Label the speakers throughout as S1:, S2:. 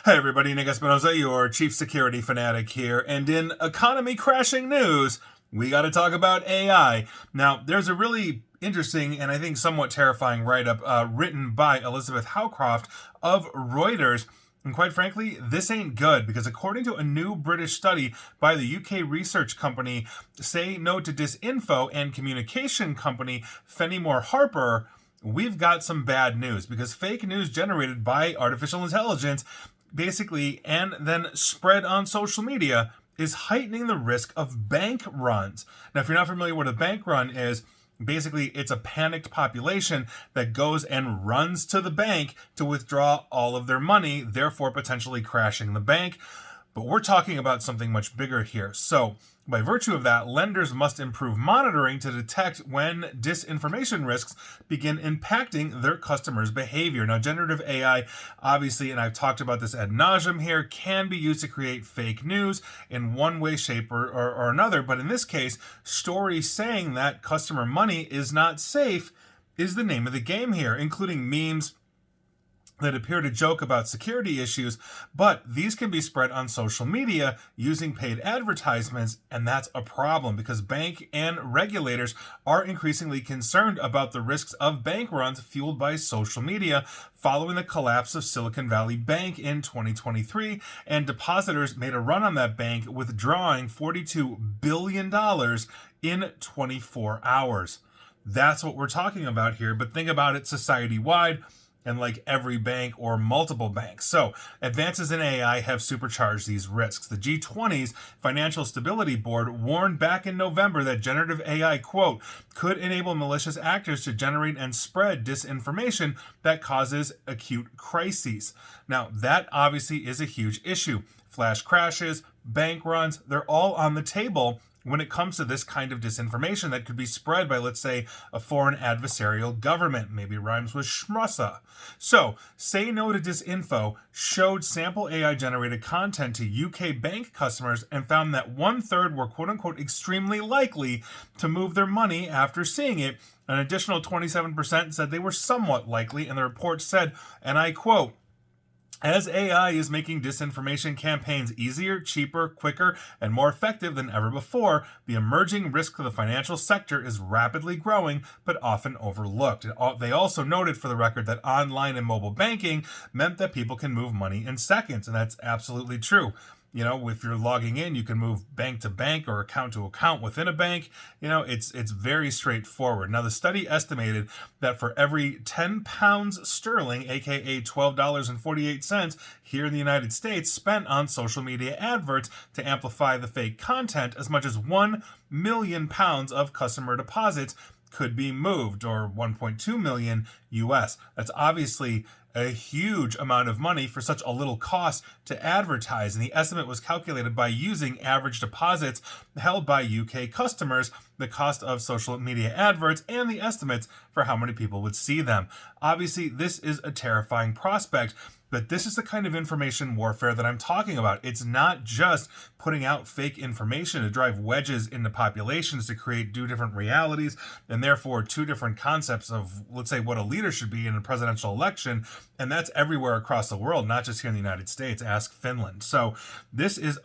S1: Hey everybody, Nick Espinosa, your chief security fanatic here, and in economy crashing news, we got to talk about AI. Now, there's a really interesting and I think somewhat terrifying write-up written by Elizabeth Howcroft of Reuters. And quite frankly, this ain't good because according to a new British study by the UK research company Say No to Disinfo and communication company Fenimore Harper, we've got some bad news because fake news generated by artificial intelligence basically and then spread on social media is heightening the risk of bank runs. Now, if you're not familiar with what a bank run is, basically it's a panicked population that goes and runs to the bank to withdraw all of their money, therefore potentially crashing the bank. But we're talking about something much bigger here. So, by virtue of that, lenders must improve monitoring to detect when disinformation risks begin impacting their customers' behavior. Now, generative AI, obviously, and I've talked about this ad nauseum here, can be used to create fake news in one way, shape, or another. But in this case, stories saying that customer money is not safe is the name of the game here, including memes that appear to joke about security issues, but these can be spread on social media using paid advertisements, and that's a problem because bank and regulators are increasingly concerned about the risks of bank runs fueled by social media following the collapse of Silicon Valley Bank in 2023, and depositors made a run on that bank, withdrawing $42 billion in 24 hours. That's what we're talking about here, but think about it society-wide, and like every bank or multiple banks. So, advances in AI have supercharged these risks. The G20's Financial Stability Board warned back in November that generative AI, quote, could enable malicious actors to generate and spread disinformation that causes acute crises. Now, that obviously is a huge issue. Flash crashes, bank runs, they're all on the table when it comes to this kind of disinformation that could be spread by, let's say, a foreign adversarial government. Maybe rhymes with Schmussa. So, Say No to Disinfo showed sample AI-generated content to UK bank customers and found that 1/3 were quote-unquote extremely likely to move their money after seeing it. An additional 27% said they were somewhat likely, and the report said, and I quote, as AI is making disinformation campaigns easier, cheaper, quicker, and more effective than ever before, the emerging risk to the financial sector is rapidly growing, but often overlooked. They also noted, for the record, that online and mobile banking meant that people can move money in seconds, and that's absolutely true. You know, if you're logging in, you can move bank to bank or account to account within a bank. You know, it's very straightforward. Now, the study estimated that for every 10 pounds sterling, aka $12.48 here in the United States, spent on social media adverts to amplify the fake content, as much as 1 million pounds of customer deposits could be moved, or 1.2 million US. That's obviously a huge amount of money for such a little cost to advertise, and the estimate was calculated by using average deposits held by UK customers, the cost of social media adverts, and the estimates for how many people would see them. Obviously, this is a terrifying prospect, but this is the kind of information warfare that I'm talking about. It's not just putting out fake information to drive wedges into populations to create two different realities and therefore two different concepts of, let's say, what a leader should be in a presidential election. And that's everywhere across the world, not just here in the United States. Ask Finland. So this is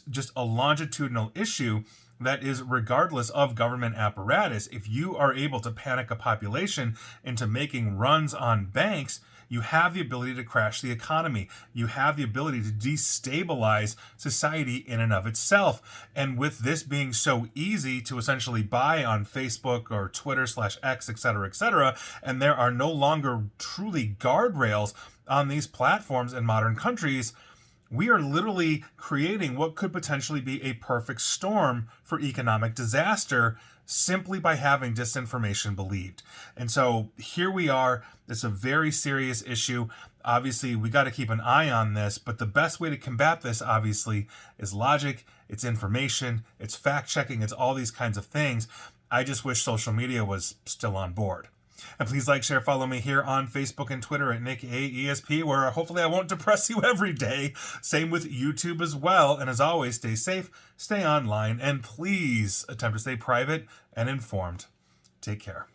S1: just a longitudinal issue that is regardless of government apparatus. If you are able to panic a population into making runs on banks, you have the ability to crash the economy. You have the ability to destabilize society in and of itself. And with this being so easy to essentially buy on Facebook or Twitter/X, etc., and there are no longer truly guardrails on these platforms in modern countries, we are literally creating what could potentially be a perfect storm for economic disaster simply by having disinformation believed. And so here we are. It's a very serious issue. Obviously, we got to keep an eye on this, but the best way to combat this, obviously, is logic, it's information, it's fact-checking, it's all these kinds of things. I just wish social media was still on board. And please like, share, follow me here on Facebook and Twitter at NickAESP, where hopefully I won't depress you every day. Same with YouTube as well. And as always, stay safe, stay online, and please attempt to stay private and informed. Take care.